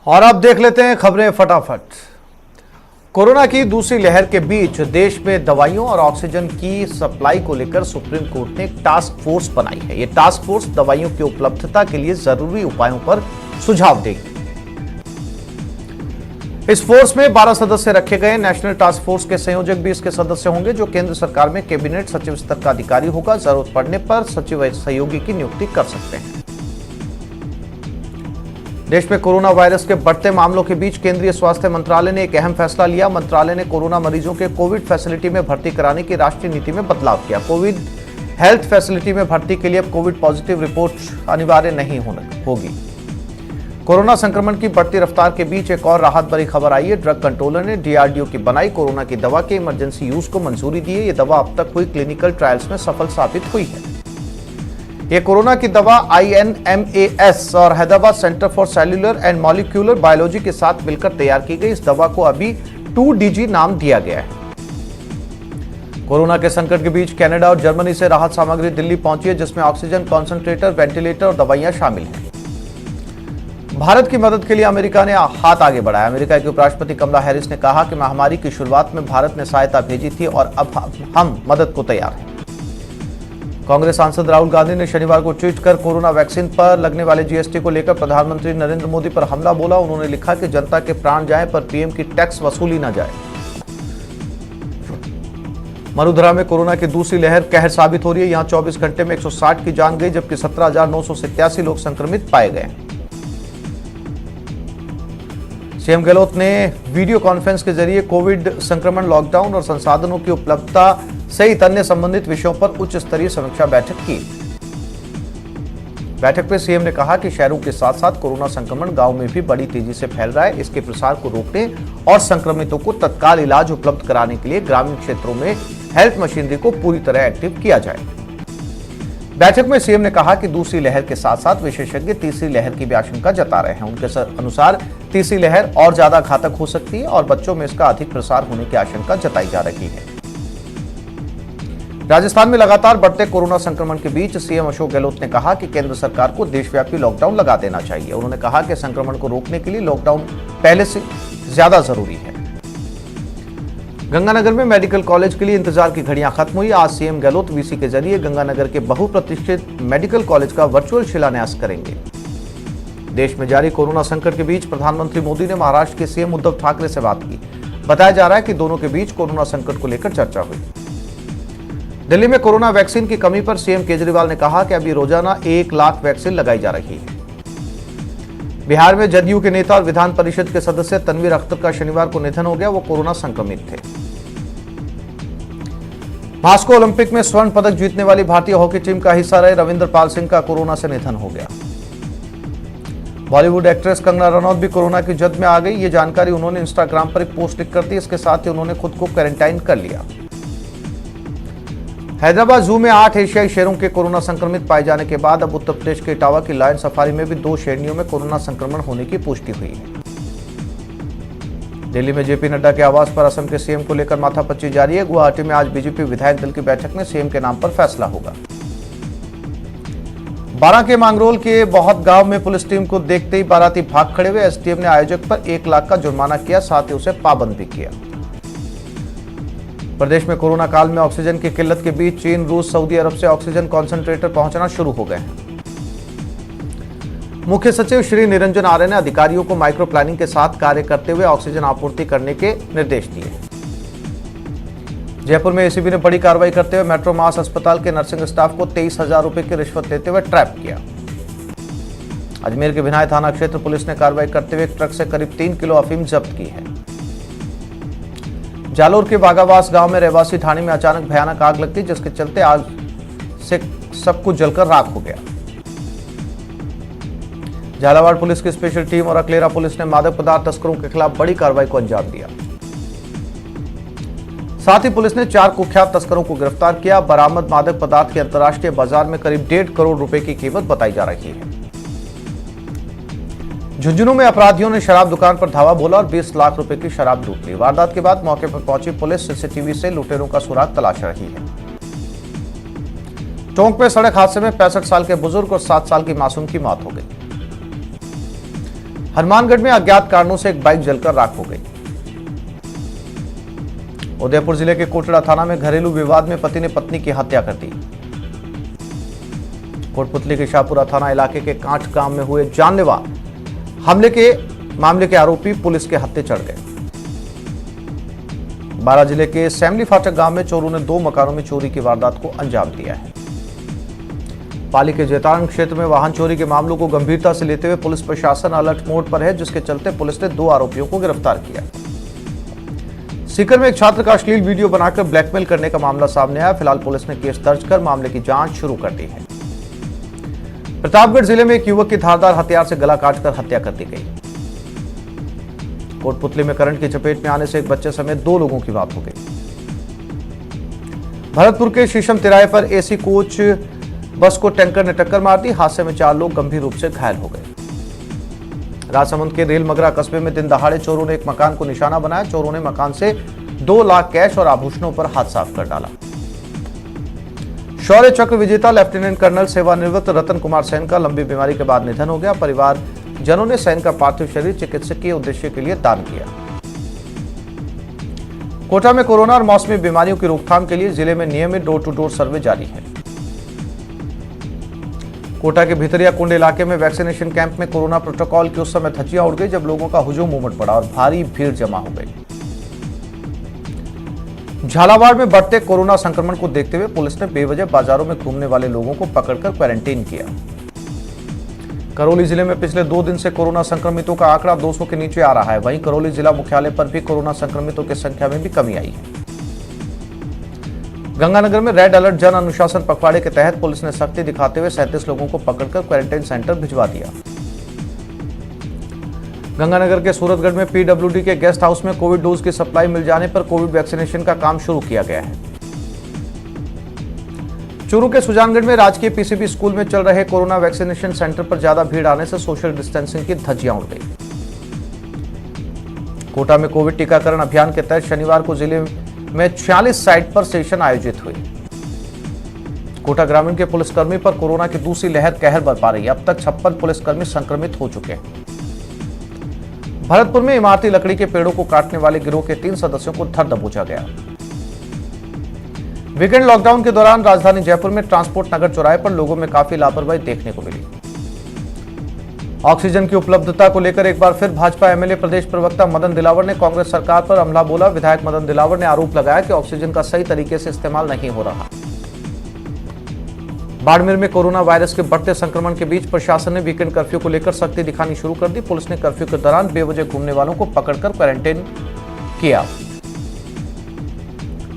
और अब देख लेते हैं खबरें फटाफट। कोरोना की दूसरी लहर के बीच देश में दवाइयों और ऑक्सीजन की सप्लाई को लेकर सुप्रीम कोर्ट ने एक टास्क फोर्स बनाई है। ये टास्क फोर्स दवाइयों की उपलब्धता के लिए जरूरी उपायों पर सुझाव देगी। इस फोर्स में 12 सदस्य रखे गए। नेशनल टास्क फोर्स के संयोजक भी इसके सदस्य होंगे, जो केंद्र सरकार में कैबिनेट सचिव स्तर का अधिकारी होगा। जरूरत पड़ने पर सचिव सहयोगी की नियुक्ति कर सकते हैं। देश में कोरोना वायरस के बढ़ते मामलों के बीच केंद्रीय स्वास्थ्य मंत्रालय ने एक अहम फैसला लिया। मंत्रालय ने कोरोना मरीजों के कोविड फैसिलिटी में भर्ती कराने की राष्ट्रीय नीति में बदलाव किया। कोविड हेल्थ फैसिलिटी में भर्ती के लिए अब कोविड पॉजिटिव रिपोर्ट अनिवार्य नहीं होगी। कोरोना संक्रमण की बढ़ती रफ्तार के बीच एक और राहत भरी खबर आई है। ड्रग कंट्रोलर ने डीआरडीओ की बनाई कोरोना की दवा के इमरजेंसी यूज को मंजूरी दी है। यह दवा अब तक हुई क्लिनिकल ट्रायल्स में सफल साबित हुई है। ये कोरोना की दवा INMAS और Hyderabad centre for cellular and molecular biology के साथ मिलकर तैयार की गई। इस दवा को अभी 2DG नाम दिया गया है। कोरोना के संकट के बीच कनाडा और जर्मनी से राहत सामग्री दिल्ली पहुंची है, जिसमें ऑक्सीजन कॉन्सेंट्रेटर, वेंटिलेटर और दवाइयां शामिल हैं। भारत की मदद के लिए अमेरिका ने हाथ आगे बढ़ाया। अमेरिका के उपराष्ट्रपति कमला हैरिस ने कहा कि महामारी की शुरुआत में भारत ने सहायता भेजी थी और अब हम मदद को तैयार हैं। कांग्रेस सांसद राहुल गांधी ने शनिवार को ट्वीट कर कोरोना वैक्सीन पर लगने वाले GST को लेकर प्रधानमंत्री नरेंद्र मोदी पर हमला बोला। उन्होंने लिखा कि जनता के प्राण जाए पर पीएम की टैक्स वसूली न जाए। मरुधरा में कोरोना की दूसरी लहर कहर साबित हो रही है। यहां 24 घंटे में 160 की जान गई, जबकि 17,987 लोग संक्रमित पाए गए। सीएम गहलोत ने वीडियो कॉन्फ्रेंस के जरिए कोविड संक्रमण, लॉकडाउन और संसाधनों की उपलब्धता सहित अन्य संबंधित विषयों पर उच्च स्तरीय समीक्षा बैठक की। बैठक में सीएम ने कहा कि शहरों के साथ साथ कोरोना संक्रमण गांव में भी बड़ी तेजी से फैल रहा है। इसके प्रसार को रोकने और संक्रमितों को तत्काल इलाज उपलब्ध कराने के लिए ग्रामीण क्षेत्रों में हेल्थ मशीनरी को पूरी तरह एक्टिव किया जाए। बैठक में सीएम ने कहा कि दूसरी लहर के साथ साथ विशेषज्ञ तीसरी लहर की भी आशंका जता रहे हैं। उनके अनुसार तीसरी लहर और ज्यादा घातक हो सकती है और बच्चों में इसका अधिक प्रसार होने की आशंका जताई जा रही है। राजस्थान में लगातार बढ़ते कोरोना संक्रमण के बीच सीएम अशोक गहलोत ने कहा कि केंद्र सरकार को देशव्यापी लॉकडाउन लगा देना चाहिए। उन्होंने कहा कि संक्रमण को रोकने के लिए लॉकडाउन पहले से ज्यादा जरूरी है। गंगानगर में मेडिकल कॉलेज के लिए इंतजार की घड़ियां खत्म हुई। आज सीएम गहलोत वीसी के जरिए गंगानगर के बहुप्रतीक्षित मेडिकल कॉलेज का वर्चुअल शिलान्यास करेंगे। देश में जारी कोरोना संकट के बीच प्रधानमंत्री मोदी ने महाराष्ट्र के सीएम उद्धव ठाकरे से बात की। बताया जा रहा है कि दोनों के बीच कोरोना संकट को लेकर चर्चा हुई। दिल्ली में कोरोना वैक्सीन की कमी पर सीएम केजरीवाल ने कहा कि अभी रोजाना 1 लाख वैक्सीन लगाई जा रही है। बिहार में जदयू के नेता और विधान परिषद के सदस्य तनवीर अख्तर का शनिवार को निधन हो गया। वो कोरोना संक्रमित थे। मॉस्को ओलंपिक में स्वर्ण पदक जीतने वाली भारतीय हॉकी टीम का हिस्सा रहे रविंदर पाल सिंह का कोरोना से निधन हो गया। बॉलीवुड एक्ट्रेस कंगना रनौत भी कोरोना की जद में आ गई। ये जानकारी उन्होंने इंस्टाग्राम पर एक पोस्ट लिख कर दी। इसके साथ ही उन्होंने खुद को क्वारंटाइन कर लिया। हैदराबाद जू में 8 एशियाई शेरों के कोरोना संक्रमित पाए जाने के बाद अब उत्तर प्रदेश के इटावा की लायन सफारी में भी 2 श्रेणियों में कोरोना संक्रमण होने की पुष्टि हुई है। दिल्ली में जेपी नड्डा के आवास पर असम के सीएम को लेकर माथापच्ची जारी है। गुवाहाटी में आज बीजेपी विधायक दल की बैठक में सीएम के नाम पर फैसला होगा। बारां के मांगरोल के बहुत गांव में पुलिस टीम को देखते ही बाराती भाग खड़े हुए। एसडीएम ने आयोजक पर 1 लाख का जुर्माना किया, साथ ही उसे पाबंद भी किया। प्रदेश में कोरोना काल में ऑक्सीजन की किल्लत के बीच चीन, रूस, सऊदी अरब से ऑक्सीजन कॉन्सेंट्रेटर पहुंचना शुरू हो गए हैं। मुख्य सचिव श्री निरंजन आर्य ने अधिकारियों को माइक्रो प्लानिंग के साथ कार्य करते हुए ऑक्सीजन आपूर्ति करने के निर्देश दिए। जयपुर में एसीबी ने बड़ी कार्रवाई करते हुए मेट्रो मास अस्पताल के नर्सिंग स्टाफ को 23,000 रुपए की रिश्वत लेते हुए ट्रैप किया। अजमेर के भिनाई थाना क्षेत्र पुलिस ने कार्रवाई करते हुए एक ट्रक से करीब 3 किलो अफीम जब्त की है। जालोर के बागावास गांव में रहवासी ढाणी में अचानक भयानक आग लग गई, जिसके चलते आग से सब कुछ जलकर राख हो गया। झालावाड़ पुलिस की स्पेशल टीम और अकलेरा पुलिस ने मादक पदार्थ तस्करों के खिलाफ बड़ी कार्रवाई को अंजाम दिया। साथ ही पुलिस ने 4 कुख्यात तस्करों को गिरफ्तार किया। बरामद मादक पदार्थ की अंतर्राष्ट्रीय बाजार में करीब 1.5 करोड़ रुपए की कीमत बताई जा रही है। झुंझुनू में अपराधियों ने शराब दुकान पर धावा बोला और 20 लाख रुपए की शराब लूट ली। वारदात के बाद मौके पर पहुंची पुलिस सीसीटीवी से लुटेरों का सुराग तलाश रही है। टोंक में सड़क हादसे में 65 साल के बुजुर्ग और 7 साल की मासूम की मौत हो गई। हनुमानगढ़ में अज्ञात कारणों से एक बाइक जलकर राख हो गई। उदयपुर जिले के कोटड़ा थाना में घरेलू विवाद में पति ने पत्नी की हत्या कर दी। कोटपुतली के शाहपुरा थाना इलाके के कांच गांव में हुए जानलेवा हमले के मामले के आरोपी पुलिस के हत्थे चढ़ गए। बारां जिले के सैमली फाटक गांव में चोरों ने 2 मकानों में चोरी की वारदात को अंजाम दिया है। पाली के जैतारण क्षेत्र में वाहन चोरी के मामलों को गंभीरता से लेते हुए पुलिस प्रशासन अलर्ट मोड पर है, जिसके चलते पुलिस ने 2 आरोपियों को गिरफ्तार किया। सीकर में एक छात्र का अश्लील वीडियो बनाकर ब्लैकमेल करने का मामला सामने आया। फिलहाल पुलिस ने केस दर्ज कर मामले की जांच शुरू कर दी है। प्रतापगढ़ जिले में एक युवक की धारदार हथियार से गला काटकर हत्या कर दी गई। कोटपुतली में करंट की चपेट में आने से एक बच्चे समेत 2 लोगों की मौत हो गई। भरतपुर के शीशम तिराहे पर एसी कोच बस को टैंकर ने टक्कर मार दी। हादसे में 4 लोग गंभीर रूप से घायल हो गए। राजसमंद के रेल मगरा कस्बे में दिन दहाड़े चोरों ने एक मकान को निशाना बनाया। चोरों ने मकान से 2 लाख कैश और आभूषणों पर हाथ साफ कर डाला। शौर्य चक्र विजेता लेफ्टिनेंट कर्नल सेवानिवृत्त रतन कुमार सेन का लंबी बीमारी के बाद निधन हो गया। परिवार जनों ने सेन का पार्थिव शरीर चिकित्सकीय उद्देश्य के लिए दान किया। कोटा में कोरोना और मौसमी बीमारियों की रोकथाम के लिए जिले में नियमित डोर टू डोर सर्वे जारी है। कोटा के भितरिया कुंड इलाके में वैक्सीनेशन कैंप में कोरोना प्रोटोकॉल की उस समय धज्जियां उड़ गई जब लोगों का हुजूम उमड़ पड़ा और भारी भीड़ जमा हो गई। झालावाड़ में बढ़ते कोरोना संक्रमण को देखते हुए पुलिस ने बेवजह बाजारों में घूमने वाले लोगों को पकड़कर क्वारंटीन किया। करौली जिले में पिछले 2 दिन से कोरोना संक्रमितों का आंकड़ा 200 के नीचे आ रहा है। वहीं करौली जिला मुख्यालय पर भी कोरोना संक्रमितों की संख्या में भी कमी आई है। गंगानगर में रेड अलर्ट जन अनुशासन पखवाड़े के तहत पुलिस ने सख्ती दिखाते हुए 37 लोगों को पकड़कर क्वारंटाइन सेंटर भिजवा दिया। गंगानगर के सूरतगढ़ में पीडब्ल्यूडी के गेस्ट हाउस में कोविड डोज की सप्लाई मिल जाने पर कोविड वैक्सीनेशन का काम शुरू किया गया है। चूरू के सुजानगढ़ में राजकीय पीसीबी स्कूल में चल रहे कोरोना वैक्सीनेशन सेंटर पर ज्यादा भीड़ आने से सोशल डिस्टेंसिंग की धज्जियां उड़ गई। कोटा में कोविड टीकाकरण अभियान के तहत शनिवार को जिले में 46 साइट पर सेशन आयोजित हुई। कोटा ग्रामीण के पुलिसकर्मी पर कोरोना की दूसरी लहर कहर बरपा रही है। अब तक 56 पुलिसकर्मी संक्रमित हो चुके हैं। भरतपुर में इमारती लकड़ी के पेड़ों को काटने वाले गिरोह के 3 सदस्यों को धर दबोचा गया। वीकेंड लॉकडाउन के दौरान राजधानी जयपुर में ट्रांसपोर्ट नगर चौराहे पर लोगों में काफी लापरवाही देखने को मिली। ऑक्सीजन की उपलब्धता को लेकर एक बार फिर भाजपा एमएलए प्रदेश प्रवक्ता मदन दिलावर ने कांग्रेस सरकार पर हमला बोला। विधायक मदन दिलावर ने आरोप लगाया कि ऑक्सीजन का सही तरीके से इस्तेमाल नहीं हो रहा। बाड़मेर में कोरोना वायरस के बढ़ते संक्रमण के बीच प्रशासन ने वीकेंड कर्फ्यू को लेकर सख्ती दिखानी शुरू कर दी। पुलिस ने कर्फ्यू के दौरान बेवजह घूमने वालों को पकड़कर क्वारंटाइन किया।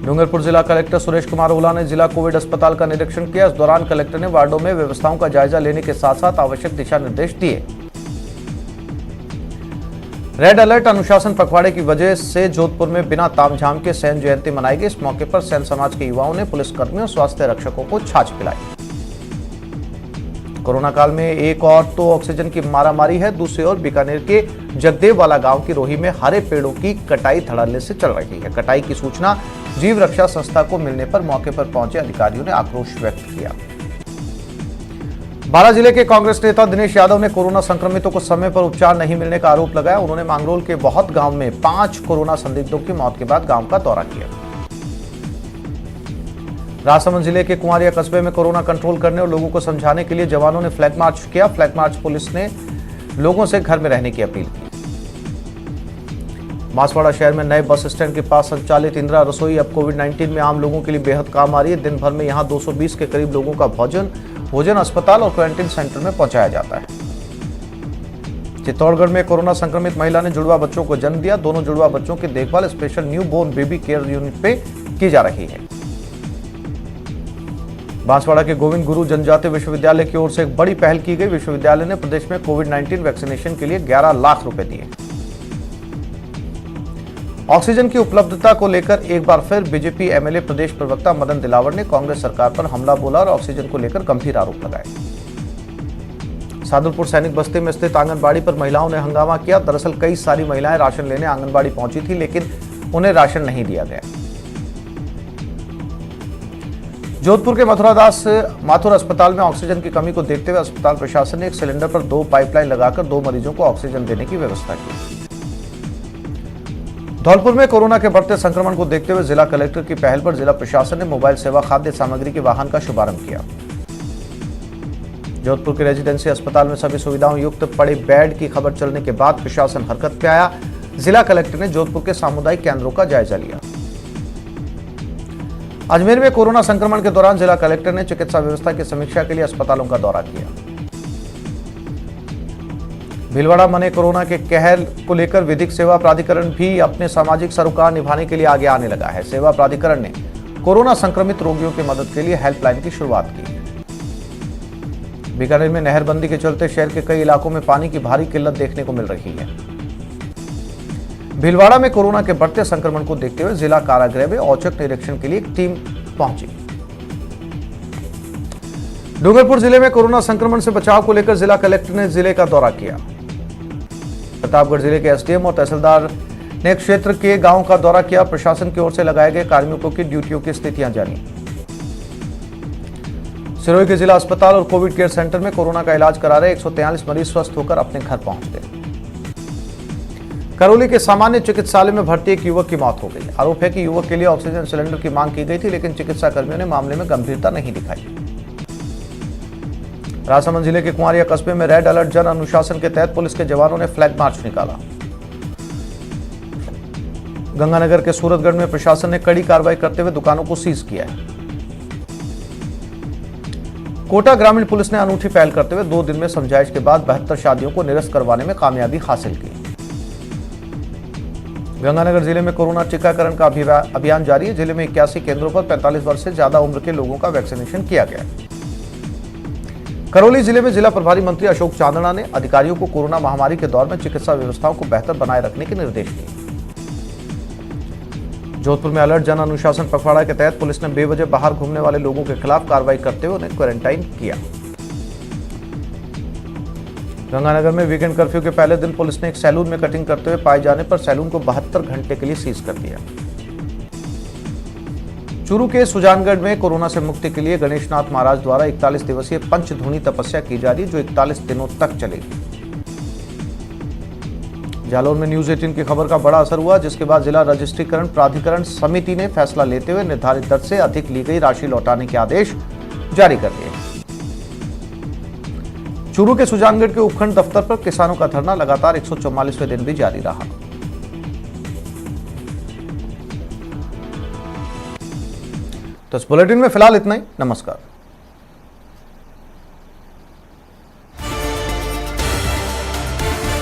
डूंगरपुर जिला कलेक्टर सुरेश कुमार ओला ने जिला कोविड अस्पताल का निरीक्षण किया। इस दौरान कलेक्टर ने वार्डों में व्यवस्थाओं का जायजा लेने के साथ साथ आवश्यक दिशा निर्देश दिए। रेड अलर्ट अनुशासन पखवाड़े की वजह से जोधपुर में बिना तामझाम के सेन जयंती मनाई गई। इस मौके पर सेन समाज के युवाओं ने पुलिसकर्मियों और स्वास्थ्य रक्षकों को छाछ पिलाई। कोरोना काल में एक और तो ऑक्सीजन की मारामारी है, दूसरी ओर बीकानेर के जगदेव वाला गांव की रोही में हरे पेड़ों की कटाई धड़ल्ले से चल रही है। कटाई की सूचना जीव रक्षा संस्था को मिलने पर मौके पर पहुंचे अधिकारियों ने आक्रोश व्यक्त किया। बारां जिले के कांग्रेस नेता दिनेश यादव ने कोरोना संक्रमितों को समय पर उपचार नहीं मिलने का आरोप लगाया। उन्होंने मांगरोल के बहुत गांव में 5 कोरोना संदिग्धों की मौत के बाद गांव का दौरा किया। राजसमंद जिले के कुंवारिया कस्बे में कोरोना कंट्रोल करने और लोगों को समझाने के लिए जवानों ने फ्लैग मार्च किया। फ्लैग मार्च पुलिस ने लोगों से घर में रहने की अपील की। बांसवाड़ा शहर में नए बस स्टैंड के पास संचालित इंदिरा रसोई अब कोविड-19 में आम लोगों के लिए बेहद काम आ रही है। दिन भर में यहां 220 के करीब लोगों का भोजन अस्पताल और क्वारंटीन सेंटर में पहुंचाया जाता है। चित्तौड़गढ़ में कोरोना संक्रमित महिला ने जुड़वा बच्चों को जन्म दिया। दोनों जुड़वा बच्चों की देखभाल special newborn baby care unit पे की जा रही है। बांसवाड़ा के गोविंद गुरु जनजातीय विश्वविद्यालय की ओर से एक बड़ी पहल की गई। विश्वविद्यालय ने प्रदेश में कोविड-19 वैक्सीनेशन के लिए 11 लाख रुपए दिए। ऑक्सीजन की उपलब्धता को लेकर एक बार फिर बीजेपी एमएलए प्रदेश प्रवक्ता मदन दिलावर ने कांग्रेस सरकार पर हमला बोला और ऑक्सीजन को लेकर गंभीर आरोप लगाए। सादुलपुर सैनिक बस्ती में स्थित आंगनबाड़ी पर महिलाओं ने हंगामा किया। दरअसल कई सारी महिलाएं राशन लेने आंगनबाड़ी पहुंची थी, लेकिन उन्हें राशन नहीं दिया गया। जोधपुर के माथुर अस्पताल में ऑक्सीजन की कमी को देखते हुए अस्पताल प्रशासन ने एक सिलेंडर पर 2 पाइपलाइन लगाकर 2 मरीजों को ऑक्सीजन देने की व्यवस्था की। धौलपुर में कोरोना के बढ़ते संक्रमण को देखते हुए जिला कलेक्टर की पहल पर जिला प्रशासन ने मोबाइल सेवा खाद्य सामग्री के वाहन का शुभारंभ किया। जोधपुर के रेजिडेंसी अस्पताल में सभी सुविधाओं युक्त पड़े बेड की खबर चलने के बाद प्रशासन हरकत में आया। जिला कलेक्टर ने जोधपुर के सामुदायिक केंद्रों का जायजा लिया। अजमेर में कोरोना संक्रमण के दौरान जिला कलेक्टर ने चिकित्सा व्यवस्था की समीक्षा के लिए अस्पतालों का दौरा किया। भीलवाड़ा में कोरोना के कहर को लेकर विधिक सेवा प्राधिकरण भी अपने सामाजिक सरोकार निभाने के लिए आगे आने लगा है। सेवा प्राधिकरण ने कोरोना संक्रमित रोगियों की मदद के लिए हेल्पलाइन की शुरुआत की। बीकानेर में नहरबंदी के चलते शहर के कई इलाकों में पानी की भारी किल्लत देखने को मिल रही है। भीलवाड़ा में कोरोना के बढ़ते संक्रमण को देखते हुए जिला कारागृह में औचक निरीक्षण के लिए एक टीम पहुंची। डूंगरपुर जिले में कोरोना संक्रमण से बचाव को लेकर जिला कलेक्टर ने जिले का दौरा किया। प्रतापगढ़ जिले के एसडीएम और तहसीलदार ने क्षेत्र के गांवों का दौरा किया। प्रशासन की ओर से लगाए गए कार्मिकों की ड्यूटियों की स्थितियां जानी। सिरोही के जिला अस्पताल और कोविड केयर सेंटर में कोरोना का इलाज करा रहे 143 मरीज स्वस्थ होकर अपने घर पहुंच गए। करौली के सामान्य चिकित्सालय में भर्ती एक युवक की मौत हो गई। आरोप है कि युवक के लिए ऑक्सीजन सिलेंडर की मांग की गई थी, लेकिन चिकित्सा कर्मियों ने मामले में गंभीरता नहीं दिखाई। राजसमंद जिले के कुंवारिया कस्बे में रेड अलर्ट जन अनुशासन के तहत पुलिस के जवानों ने फ्लैग मार्च निकाला। गंगानगर के सूरतगढ़ में प्रशासन ने कड़ी कार्रवाई करते हुए दुकानों को सीज किया है। कोटा ग्रामीण पुलिस ने अनूठी पहल करते हुए 2 दिन में समझाइश के बाद 72 शादियों को निरस्त करवाने में कामयाबी हासिल की। गंगानगर जिले में कोरोना टीकाकरण का अभियान जारी है। जिले में 81 केंद्रों पर 45 वर्ष से ज्यादा उम्र के लोगों का वैक्सीनेशन किया गया। करौली जिले में जिला प्रभारी मंत्री अशोक चांदना ने अधिकारियों को कोरोना महामारी के दौर में चिकित्सा व्यवस्थाओं को बेहतर बनाए रखने के निर्देश दिए। जोधपुर में अलर्ट जन अनुशासन पखवाड़ा के तहत पुलिस ने बेवजह बाहर घूमने वाले लोगों के खिलाफ कार्रवाई करते हुए उन्हें क्वारंटाइन किया। गंगानगर में वीकेंड कर्फ्यू के पहले दिन पुलिस ने एक सैलून में कटिंग करते हुए पाए जाने पर सैलून को 72 घंटे के लिए सीज कर दिया। चूरू के सुजानगढ़ में कोरोना से मुक्ति के लिए गणेशनाथ महाराज द्वारा 41 दिवसीय पंचधूनी तपस्या की जा रही है, जो 41 दिनों तक चलेगी। जालौर में न्यूज 18 की खबर का बड़ा असर हुआ, जिसके बाद जिला रजिस्ट्रीकरण प्राधिकरण समिति ने फैसला लेते हुए निर्धारित दर से अधिक ली गई राशि लौटाने के आदेश जारी कर दिए। चूरू के सुजानगढ़ के उपखंड दफ्तर पर किसानों का धरना लगातार 144वें दिन भी जारी रहा। तो इस बुलेटिन में फिलहाल इतना ही। नमस्कार।